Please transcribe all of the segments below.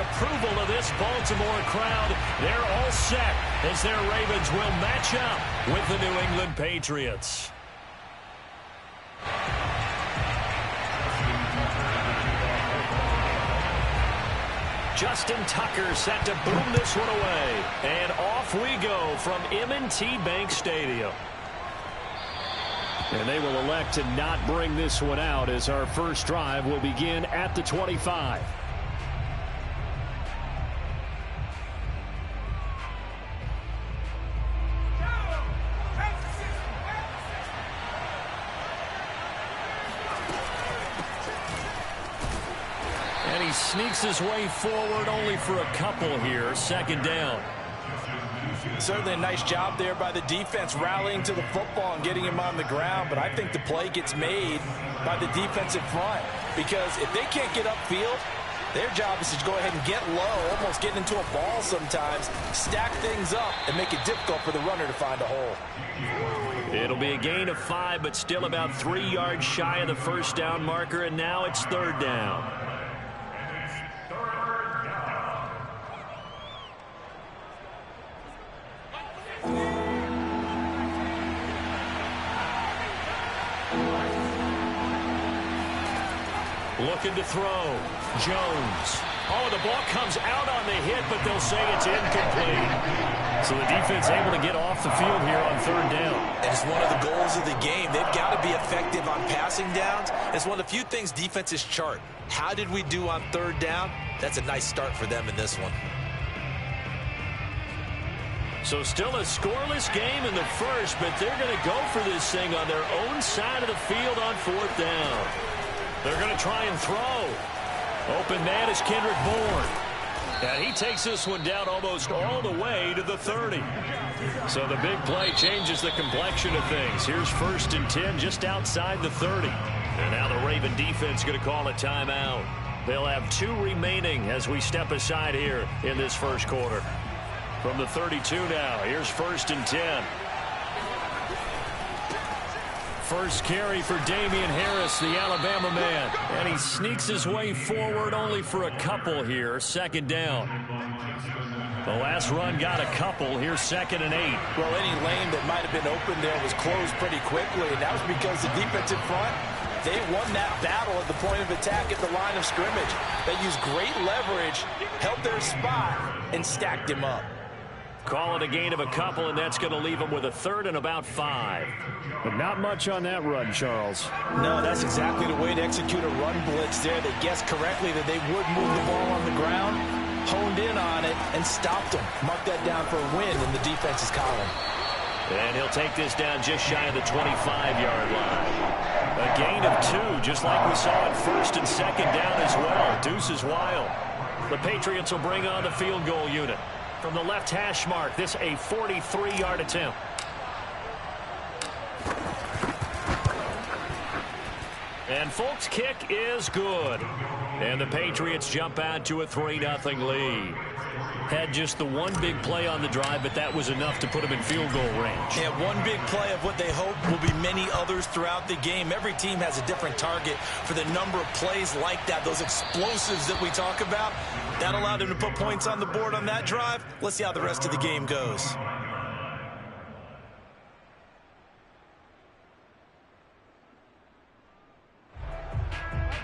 the approval of this Baltimore crowd. They're all set as their Ravens will match up with the New England Patriots. Justin Tucker set to boom this one away. And off we go from M&T Bank Stadium. And they will elect to not bring this one out as our first drive will begin at the 25. And he sneaks his way forward only for a couple here. Second down. Certainly a nice job there by the defense rallying to the football and getting him on the ground. But I think the play gets made by the defensive front. Because if they can't get upfield, their job is to go ahead and get low, almost getting into a ball sometimes, stack things up, and make it difficult for the runner to find a hole. It'll be a gain of 5, but still about 3 yards shy of the first down marker, and now it's third down. Looking to throw. Jones. Oh, the ball comes out on the hit, but they'll say it's incomplete. So the defense able to get off the field here on third down. And it's one of the goals of the game. They've got to be effective on passing downs. It's one of the few things defenses chart. How did we do on third down? That's a nice start for them in this one. So still a scoreless game in the first, but they're going to go for this thing on their own side of the field on fourth down. They're going to try and throw. Open man is Kendrick Bourne. And he takes this one down almost all the way to the 30. So the big play changes the complexion of things. Here's 1st and 10 just outside the 30. And now the Raven defense going to call a timeout. They'll have 2 remaining as we step aside here in this first quarter. From the 32 now, here's 1st and 10. First carry for Damian Harris, the Alabama man. And he sneaks his way forward only for a couple here. Second down. The last run got a couple. Here's 2nd and 8. Well, any lane that might have been open there was closed pretty quickly. And that was because the defensive front, they won that battle at the point of attack at the line of scrimmage. They used great leverage, held their spot, and stacked him up. Call it a gain of a couple, and that's going to leave them with a 3rd and about 5. But not much on that run, Charles. No, that's exactly the way to execute a run blitz there. They guessed correctly that they would move the ball on the ground, honed in on it, and stopped them. Mark that down for a win in the defense's column. And he'll take this down just shy of the 25-yard line. A gain of 2, just like we saw at 1st and 2nd down as well. Deuce is wild. The Patriots will bring on the field goal unit. From the left hash mark, this a 43-yard attempt. And Folk's kick is good. And the Patriots jump out to a 3-0 lead. Had just the one big play on the drive, but that was enough to put them in field goal range. Yeah, one big play of what they hope will be many others throughout the game. Every team has a different target for the number of plays like that, those explosives that we talk about. That allowed them to put points on the board on that drive. Let's see how the rest of the game goes.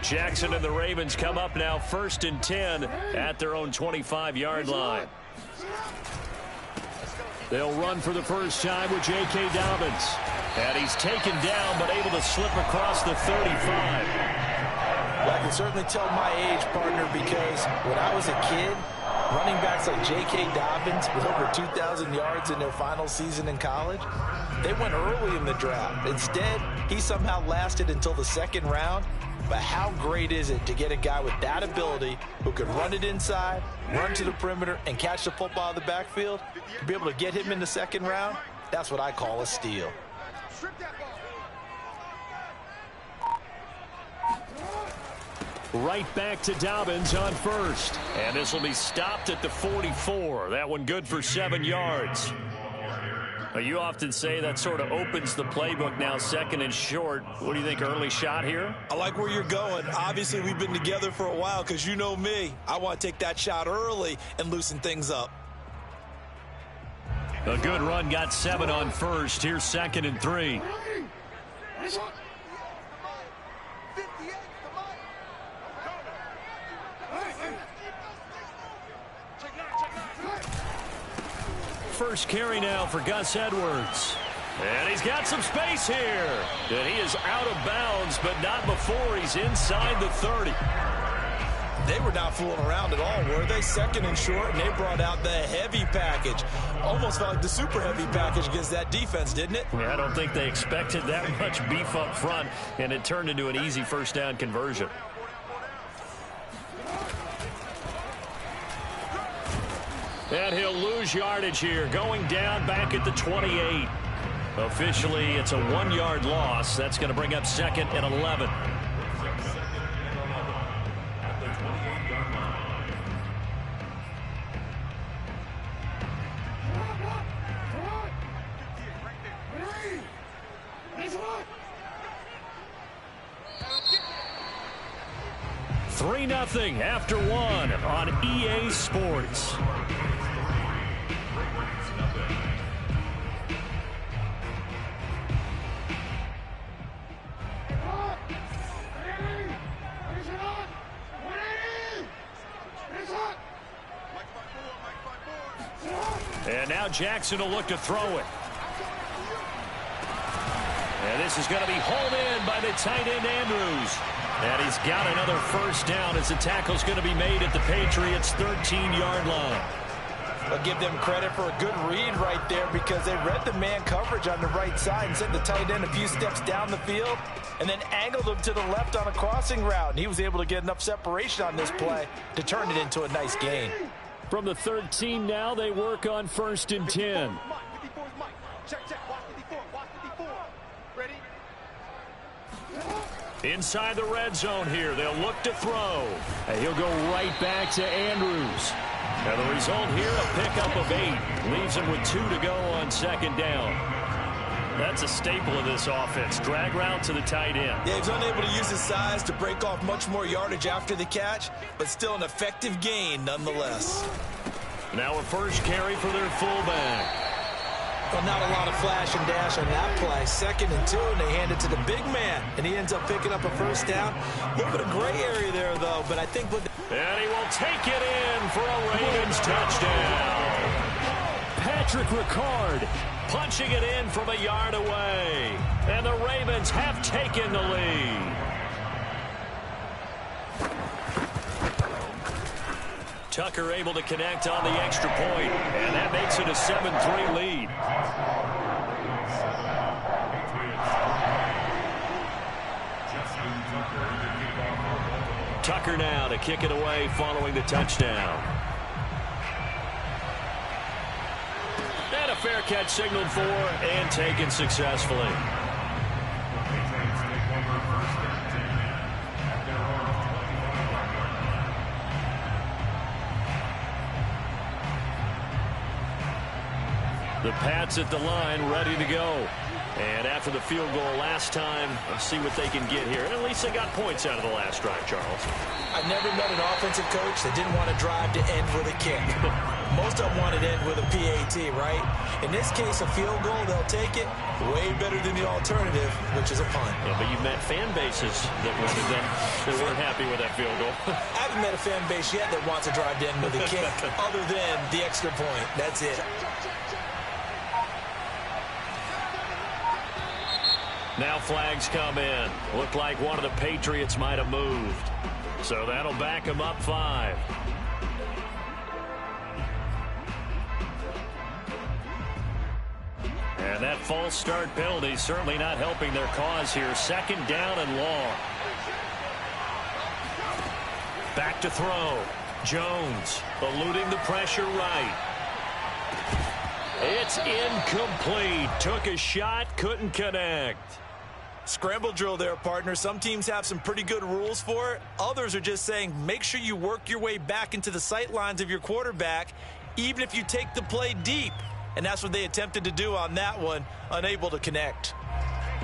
Jackson and the Ravens come up now 1st and 10 at their own 25-yard line. They'll run for the first time with J.K. Dobbins. And he's taken down but able to slip across the 35. Well, I can certainly tell my age, partner, because when I was a kid, running backs like J.K. Dobbins with over 2,000 yards in their final season in college, they went early in the draft. Instead, he somehow lasted until the 2nd round. But how great is it to get a guy with that ability who could run it inside, run to the perimeter, and catch the football in the backfield? To be able to get him in the 2nd round, that's what I call a steal. Right back to Dobbins on 1st. And this will be stopped at the 44. That one good for 7 yards. Well, you often say that sort of opens the playbook now, second and short. What do you think, early shot here? I like where you're going. Obviously, we've been together for a while because you know me. I want to take that shot early and loosen things up. A good run, got 7 on first. Here's second and 3. First carry now for Gus Edwards. And he's got some space here. And he is out of bounds, but not before he's inside the 30. They were not fooling around at all, were they? Second and short, and they brought out the heavy package. Almost felt like the super heavy package against that defense, didn't it? Yeah, I don't think they expected that much beef up front, and it turned into an easy first down conversion. And he'll lose yardage here, going down back at the 28. Officially, it's a 1-yard loss. That's going to bring up second and 11. Three 3-0 after 1 on EA Sports. And now Jackson will look to throw it. And this is going to be hauled in by the tight end Andrews. And he's got another first down as the tackle's going to be made at the Patriots' 13-yard line. I'll give them credit for a good read right there because they read the man coverage on the right side and sent the tight end a few steps down the field and then angled him to the left on a crossing route. And he was able to get enough separation on this play to turn it into a nice gain. From the 13 now, they work on 1st and 10. Inside the red zone here, they'll look to throw. And he'll go right back to Andrews. And the result here, a pickup of 8. Leaves him with 2 to go on 2nd down. That's a staple of this offense. Drag route to the tight end. Yeah, he's unable to use his size to break off much more yardage after the catch, but still an effective gain nonetheless. Now a first carry for their fullback. Well, not a lot of flash and dash on that play. 2nd and 2, and they hand it to the big man, and he ends up picking up a first down. A little bit of gray area there, though, but I think with and he will take it in for a Ravens touchdown. Patrick Ricard punching it in from a yard away. And the Ravens have taken the lead. Tucker able to connect on the extra point, and that makes it a 7-3 lead. Tucker now to kick it away following the touchdown. And a fair catch signaled for and taken successfully. The Pats at the line, ready to go. And after the field goal last time, let's see what they can get here. And at least they got points out of the last drive, Charles. I've never met an offensive coach that didn't want to drive to end with a kick. Most of them wanted to end with a PAT, right? In this case, a field goal, they'll take it. Way better than the alternative, which is a punt. Yeah, but you've met fan bases that wanted them, that weren't happy with that field goal. I haven't met a fan base yet that wants to drive to end with a kick, other than the extra point. That's it. Now flags come in. Looked like one of the Patriots might have moved. So that'll back them up 5. And that false start penalty certainly not helping their cause here. 2nd down and long. Back to throw. Jones eluding the pressure right. It's incomplete. Took a shot, couldn't connect. Scramble drill there, partner. Some teams have some pretty good rules for it. Others are just saying make sure you work your way back into the sight lines of your quarterback, even if you take the play deep. and that's what they attempted to do on that one, unable to connect.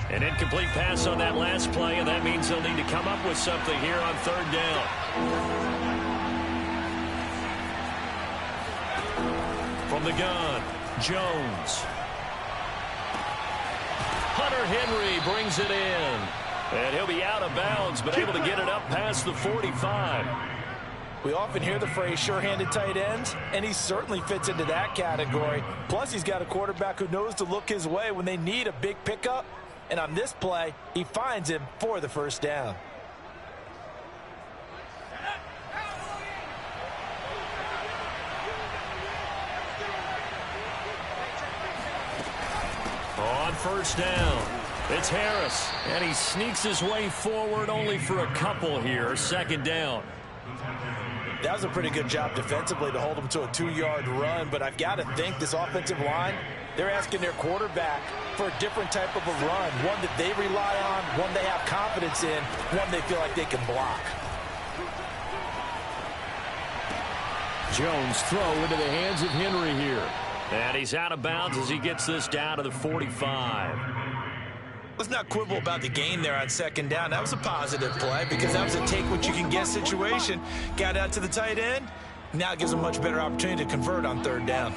An incomplete pass on that last play, and that means they'll need to come up with something here on third down. From the gun, Jones. Hunter Henry brings it in. And he'll be out of bounds, but able to get it up past the 45. We often hear the phrase sure-handed tight ends, and he certainly fits into that category. Plus, he's got a quarterback who knows to look his way when they need a big pickup. And on this play, he finds him for the first down. On first down, it's Harris. And he sneaks his way forward only for a couple here. Second down. That was a pretty good job defensively to hold him to a 2-yard run. But I've got to think this offensive line, they're asking their quarterback for a different type of a run, one that they rely on, one they have confidence in, one they feel like they can block. Jones throw into the hands of Henry here. And he's out of bounds as he gets this down to the 45. Let's not quibble about the gain there on second down. That was a positive play because that was a take-what-you-can-get situation. Got out to the tight end. Now it gives a much better opportunity to convert on third down.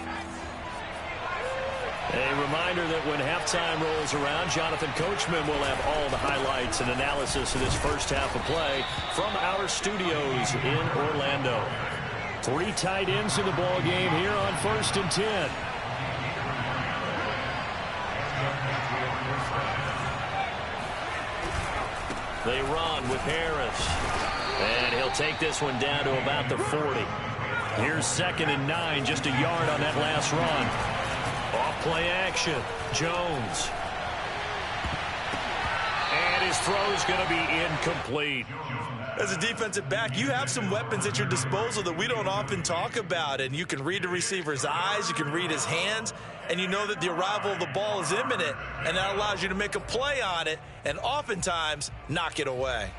A reminder that when halftime rolls around, Jonathan Coachman will have all the highlights and analysis of this first half of play from our studios in Orlando. 3 tight ends in the ball game here on 1st and 10. They run with Harris. And he'll take this one down to about the 40. Here's 2nd and 9, just a yard on that last run. Off play action, Jones. And his throw is going to be incomplete. As a defensive back, you have some weapons at your disposal that we don't often talk about. And you can read the receiver's eyes, you can read his hands, and you know that the arrival of the ball is imminent. And that allows you to make a play on it and oftentimes knock it away.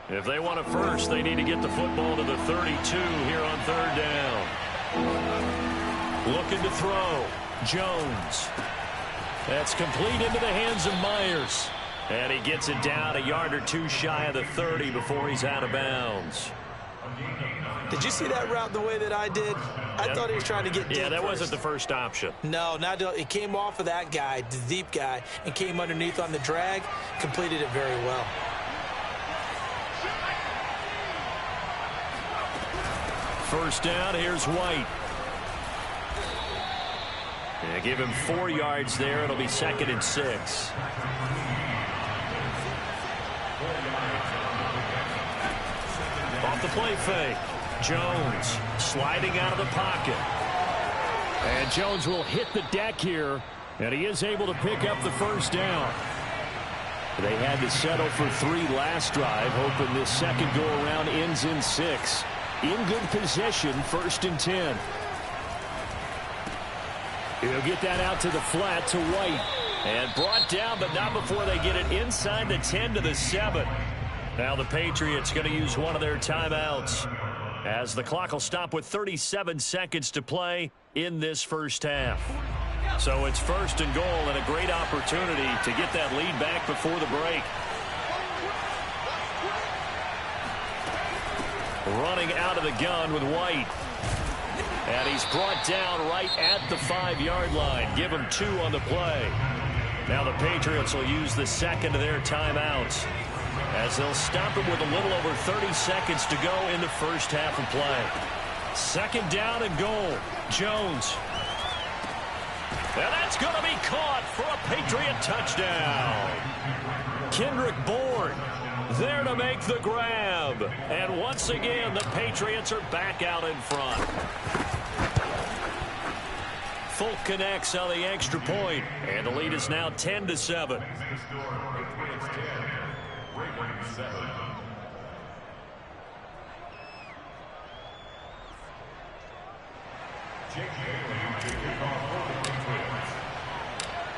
If they want a first, they need to get the football to the 32 here on third down. Looking to throw. Jones. That's complete into the hands of Myers. And he gets it down a yard or two shy of the 30 before he's out of bounds. Did you see that route the way that I did? I thought he was trying to get deep. Yeah, that wasn't the first option. No, it came off of that guy, the deep guy, and came underneath on the drag. Completed it very well. First down, here's White. Yeah, give him 4 yards there. It'll be 2nd and 6. Off the play fake. Jones sliding out of the pocket. And Jones will hit the deck here, and he is able to pick up the first down. They had to settle for 3 last drive, hoping this second go-around ends in 6. In good possession, 1st and 10. He'll get that out to the flat to White. And brought down, but not before they get it inside the 10 to the 7. Now the Patriots going to use one of their timeouts, as the clock will stop with 37 seconds to play in this first half. So it's 1st and goal and a great opportunity to get that lead back before the break. Running out of the gun with White. And he's brought down right at the 5-yard line. Give him 2 on the play. Now the Patriots will use the second of their timeouts, as they'll stop it with a little over 30 seconds to go in the first half of play. 2nd down and goal. Jones. And that's going to be caught for a Patriot touchdown. Kendrick Bourne there to make the grab. And once again, the Patriots are back out in front. Folk connects on the extra point, and the lead is now 10 to 7.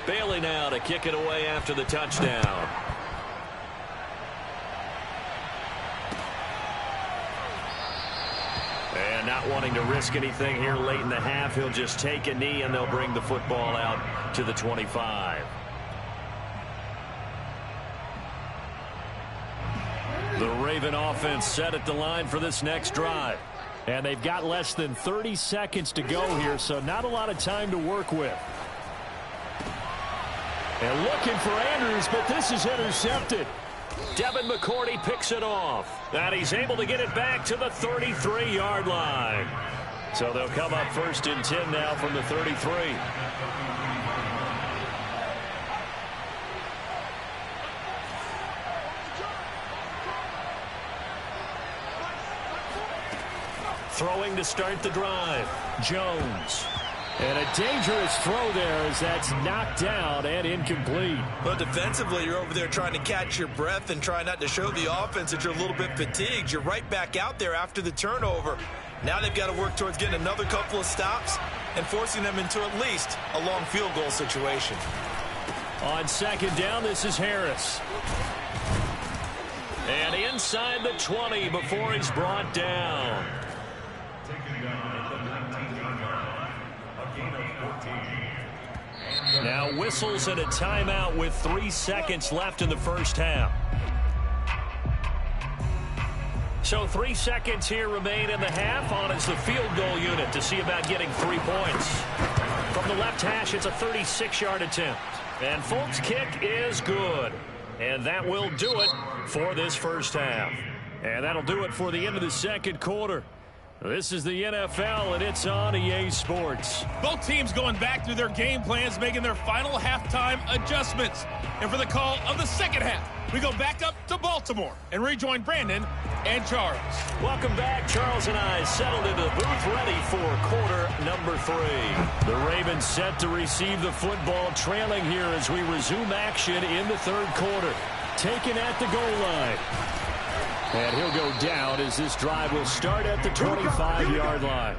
Bailey now to kick it away after the touchdown. And not wanting to risk anything here late in the half, he'll just take a knee and they'll bring the football out to the 25. The Raven offense set at the line for this next drive. And they've got less than 30 seconds to go here, so not a lot of time to work with. And looking for Andrews, but this is intercepted. Devin McCourty picks it off. And he's able to get it back to the 33-yard line. So they'll come up 1st and 10 now from the 33. Throwing to start the drive. Jones. And a dangerous throw there as that's knocked down and incomplete. Well, defensively, you're over there trying to catch your breath and try not to show the offense that you're a little bit fatigued. You're right back out there after the turnover. Now they've got to work towards getting another couple of stops and forcing them into at least a long field goal situation. On 2nd down, this is Harris. And inside the 20 before he's brought down. Now whistles and a timeout with 3 seconds left in the first half. So 3 seconds here remain in the half. On is the field goal unit to see about getting 3 points. From the left hash, it's a 36-yard attempt. And Folk's kick is good. And that will do it for this first half. And that'll do it for the end of the second quarter. This is the NFL, and it's on EA Sports. Both teams going back through their game plans, making their final halftime adjustments. And for the call of the second half, we go back up to Baltimore and rejoin Brandon and Charles. Welcome back. Charles and I settled into the booth, ready for quarter number 3. The Ravens set to receive the football, trailing here as we resume action in the third quarter. Taken at the goal line. And he'll go down as this drive will start at the 25-yard line.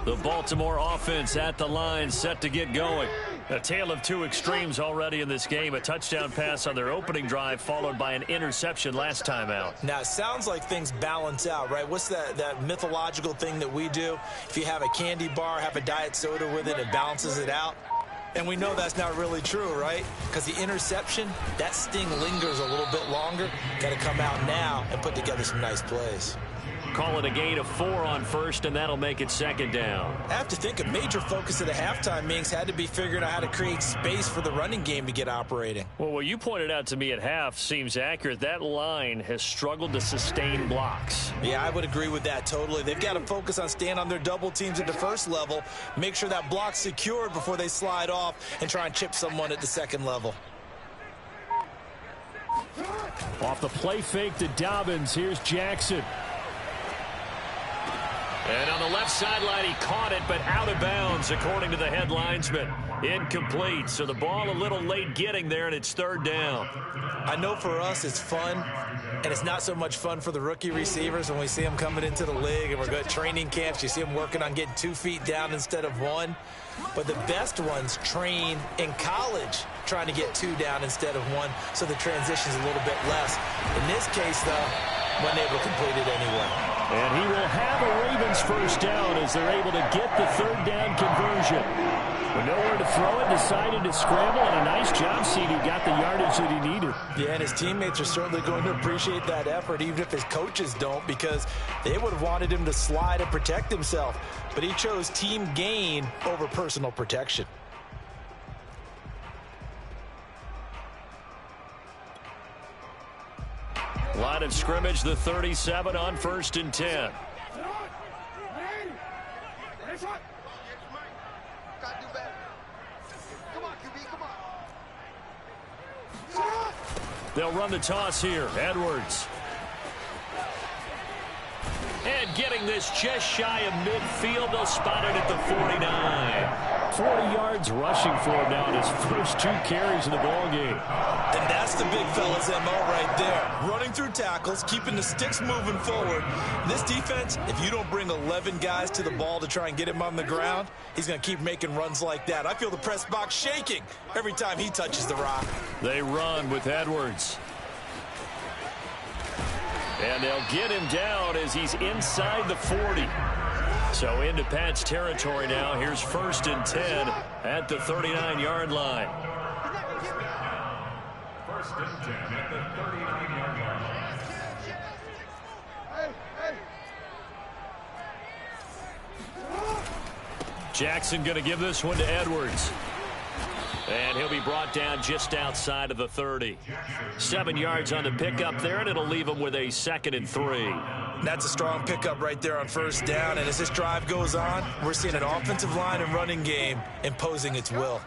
The Baltimore offense at the line, set to get going. A tale of two extremes already in this game. A touchdown pass on their opening drive, followed by an interception last time out. Now, it sounds like things balance out, right? What's that mythological thing that we do? If you have a candy bar, have a diet soda with it, it balances it out. And we know that's not really true, right? Because the interception, that sting lingers a little bit longer. Got to come out now and put together some nice plays. Call it a gain of 4 on first, and that'll make it 2nd down. I have to think a major focus of the halftime meetings had to be figuring out how to create space for the running game to get operating. Well, what you pointed out to me at half seems accurate. That line has struggled to sustain blocks. Yeah, I would agree with that totally. They've got to focus on staying on their double teams at the first level, make sure that block's secured before they slide off and try and chip someone at the second level. Off the play fake to Dobbins, here's Jackson. And on the left sideline, he caught it, but out of bounds, according to the head linesman. Incomplete, so the ball a little late getting there, and it's 3rd down. I know for us it's fun, and it's not so much fun for the rookie receivers when we see them coming into the league, and we're going to training camps. You see them working on getting 2 feet down instead of 1. But the best ones train in college trying to get 2 down instead of 1, so the transition's a little bit less. In this case, though, wasn't able to complete it anyway. And he will have a Ravens first down as they're able to get the 3rd down conversion. With nowhere to throw it, decided to scramble, and a nice job, CD. Got the yardage that he needed. Yeah, and his teammates are certainly going to appreciate that effort, even if his coaches don't, because they would have wanted him to slide and protect himself. But he chose team gain over personal protection. Line of scrimmage, the 37 on 1st and 10. They'll run the toss here. Edwards. And getting this just shy of midfield. They'll spot it at the 49. 40 yards rushing for him now in his first 2 carries in the ball game. And that's the big fella's MO right there. Running through tackles, keeping the sticks moving forward. This defense, if you don't bring 11 guys to the ball to try and get him on the ground, he's going to keep making runs like that. I feel the press box shaking every time he touches the rock. They run with Edwards. And they'll get him down as he's inside the 40. So into Pat's territory now. Here's 1st and 10 at the 39-yard line. 1st and 10 at the 39-yard line. Jackson going to give this one to Edwards. And he'll be brought down just outside of the 30. 7 yards on the pickup there, and it'll leave him with a 2nd and 3. That's a strong pickup right there on 1st down. And as this drive goes on, we're seeing an offensive line and running game imposing its will.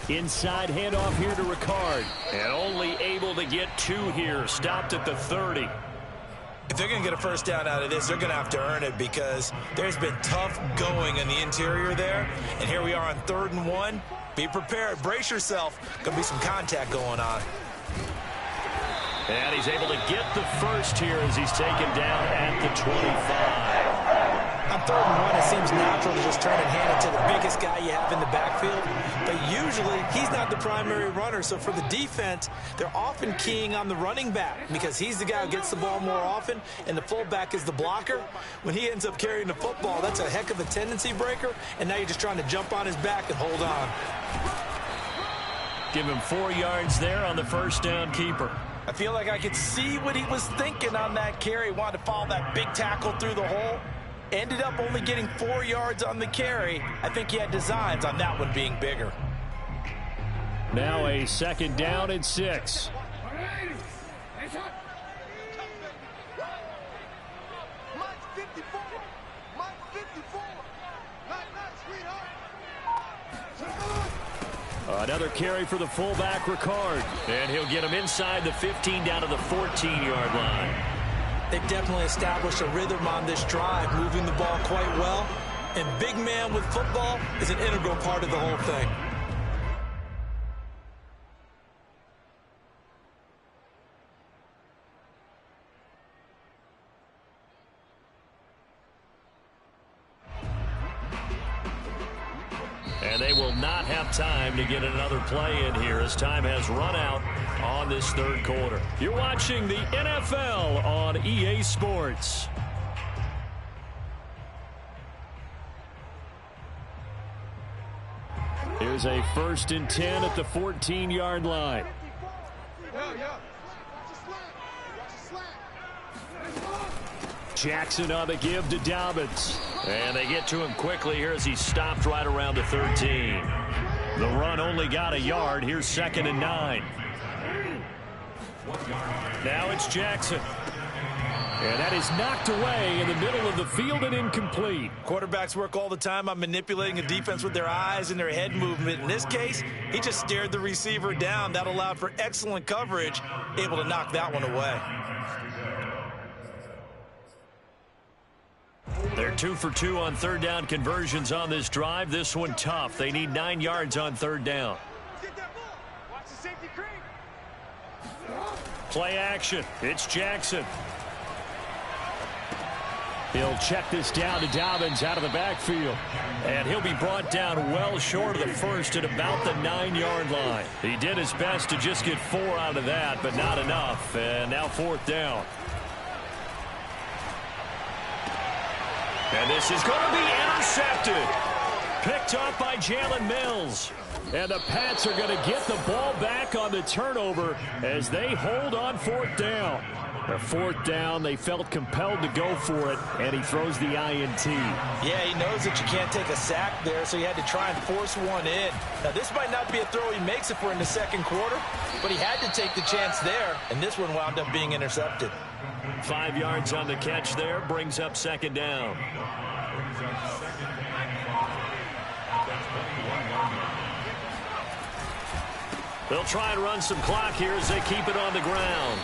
Inside handoff here to Ricard. And only able to get 2 here. Stopped at the 30. If they're going to get a 1st down out of this, they're going to have to earn it because there's been tough going in the interior there. And here we are on 3rd and 1. Be prepared. Brace yourself. Going to be some contact going on. And he's able to get the 1st here as he's taken down at the 25. On 3rd and 1, it seems natural to just turn and hand it to the biggest guy you have in the backfield. But usually, he's not the primary runner. So for the defense, they're often keying on the running back because he's the guy who gets the ball more often, and the fullback is the blocker. When he ends up carrying the football, that's a heck of a tendency breaker, and now you're just trying to jump on his back and hold on. Give him 4 yards there on the 1st down keeper. I feel like I could see what he was thinking on that carry. Wanted to follow that big tackle through the hole. Ended up only getting 4 yards on the carry. I think he had designs on that one being bigger. Now a 2nd down and 6. Another carry for the fullback, Ricard. And he'll get him inside the 15 down to the 14-yard line. They've definitely established a rhythm on this drive, moving the ball quite well. And big man with football is an integral part of the whole thing. And they will not have time to get another play in here as time has run out on this 3rd quarter. You're watching the NFL on EA Sports. Here's a 1st and 10 at the 14-yard line. Jackson on the give to Dobbins. And they get to him quickly here as he stopped right around the 13. The run only got a yard. Here's 2nd and 9. Now it's Jackson. And that is knocked away in the middle of the field and incomplete. Quarterbacks work all the time on manipulating a defense with their eyes and their head movement. In this case, he just stared the receiver down. That allowed for excellent coverage, able to knock that one away. They're 2 for 2 on 3rd down conversions on this drive. This one tough. They need 9 yards on 3rd down. Play action. It's Jackson. He'll check this down to Dobbins out of the backfield. And he'll be brought down well short of the 1st at about the 9-yard line. He did his best to just get 4 out of that, but not enough. And now 4th down. And this is going to be intercepted. Picked up by Jalen Mills. And the Pats are going to get the ball back on the turnover as they hold on 4th down. Their 4th down, they felt compelled to go for it, and he throws the INT. Yeah, he knows that you can't take a sack there, so he had to try and force one in. Now, this might not be a throw he makes if we're in the 2nd quarter, but he had to take the chance there, and this one wound up being intercepted. 5 yards on the catch there, brings up 2nd down. They'll try and run some clock here as they keep it on the ground.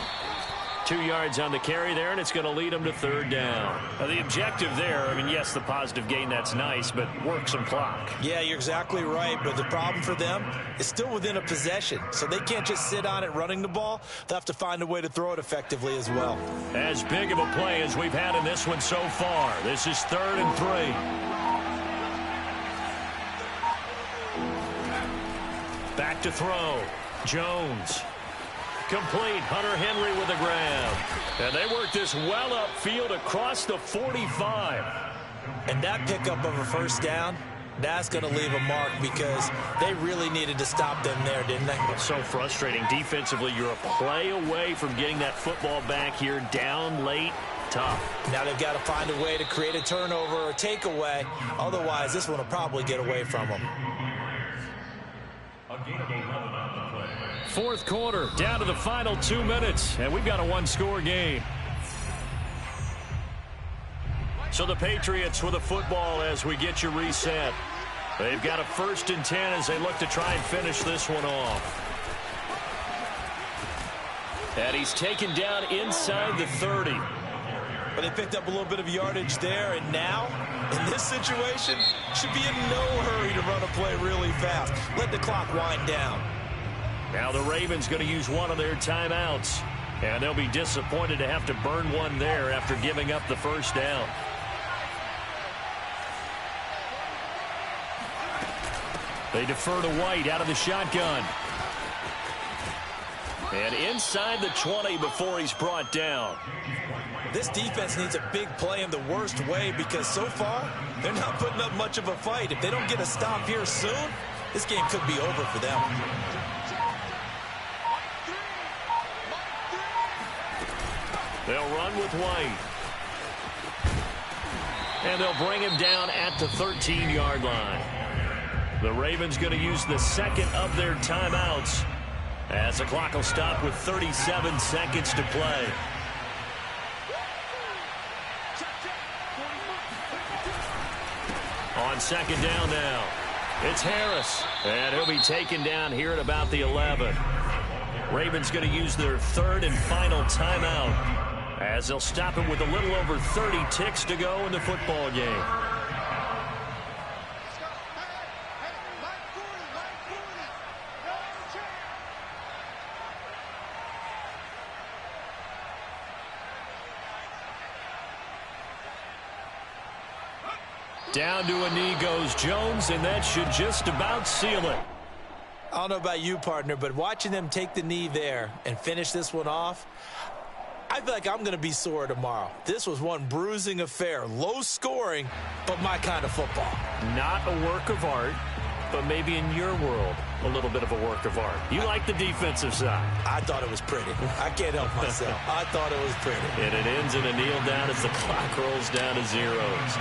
2 yards on the carry there, and it's going to lead them to 3rd down. Now, the objective there, I mean, yes, the positive gain, that's nice, but work some clock. Yeah, you're exactly right, but the problem for them is still within a possession, so they can't just sit on it running the ball. They'll have to find a way to throw it effectively as well. As big of a play as we've had in this one so far. This is 3rd and 3. Back to throw. Jones. Complete. Hunter Henry with a grab. And they work this well upfield across the 45. And that pickup of a 1st down, that's going to leave a mark because they really needed to stop them there, didn't they? It's so frustrating. Defensively, you're a play away from getting that football back here down late. Tough. Now they've got to find a way to create a turnover or takeaway. Otherwise, this one will probably get away from them. 4th quarter, down to the final 2 minutes, and we've got a 1-score game. So the Patriots with a football as we get you reset. They've got a 1st and 10 as they look to try and finish this one off. And he's taken down inside the 30. But they picked up a little bit of yardage there, and now, in this situation, should be in no hurry to run a play really fast. Let the clock wind down. Now the Ravens going to use one of their timeouts, and they'll be disappointed to have to burn one there after giving up the 1st down. They defer to White out of the shotgun. And inside the 20 before he's brought down. This defense needs a big play in the worst way because so far, they're not putting up much of a fight. If they don't get a stop here soon, this game could be over for them. They'll run with White. And they'll bring him down at the 13-yard line. The Ravens going to use the 2nd of their timeouts as the clock will stop with 37 seconds to play. On 2nd down now, it's Harris. And he'll be taken down here at about the 11. Ravens going to use their 3rd and final timeout as they'll stop it with a little over 30 ticks to go in the football game. Down to a knee goes Jones, and that should just about seal it. I don't know about you, partner, but watching them take the knee there and finish this one off, I feel like I'm going to be sore tomorrow. This was one bruising affair. Low scoring, but my kind of football. Not a work of art, but maybe in your world, a little bit of a work of art. You like the defensive side. I thought it was pretty. I can't help myself. I thought it was pretty. And it ends in a kneel down as the clock rolls down to zeros.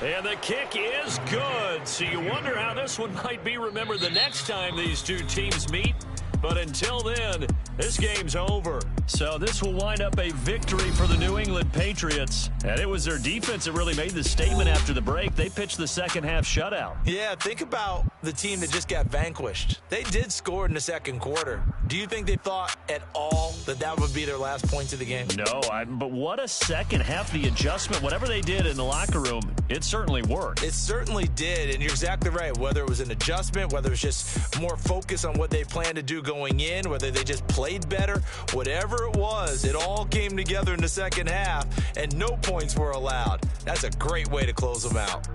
And the kick is good. So you wonder how this one might be remembered the next time these two teams meet. But until then, this game's over. So this will wind up a victory for the New England Patriots. And it was their defense that really made the statement after the break. They pitched the 2nd half shutout. Yeah, think about the team that just got vanquished. They did score in the 2nd quarter. Do you think they thought at all that that would be their last points of the game? No, but what a 2nd half. The adjustment, whatever they did in the locker room, it certainly worked. It certainly did, and you're exactly right. Whether it was an adjustment, whether it was just more focus on what they planned to do going in, whether they just played better, whatever it was, it all came together in the 2nd half, and no points were allowed. That's a great way to close them out.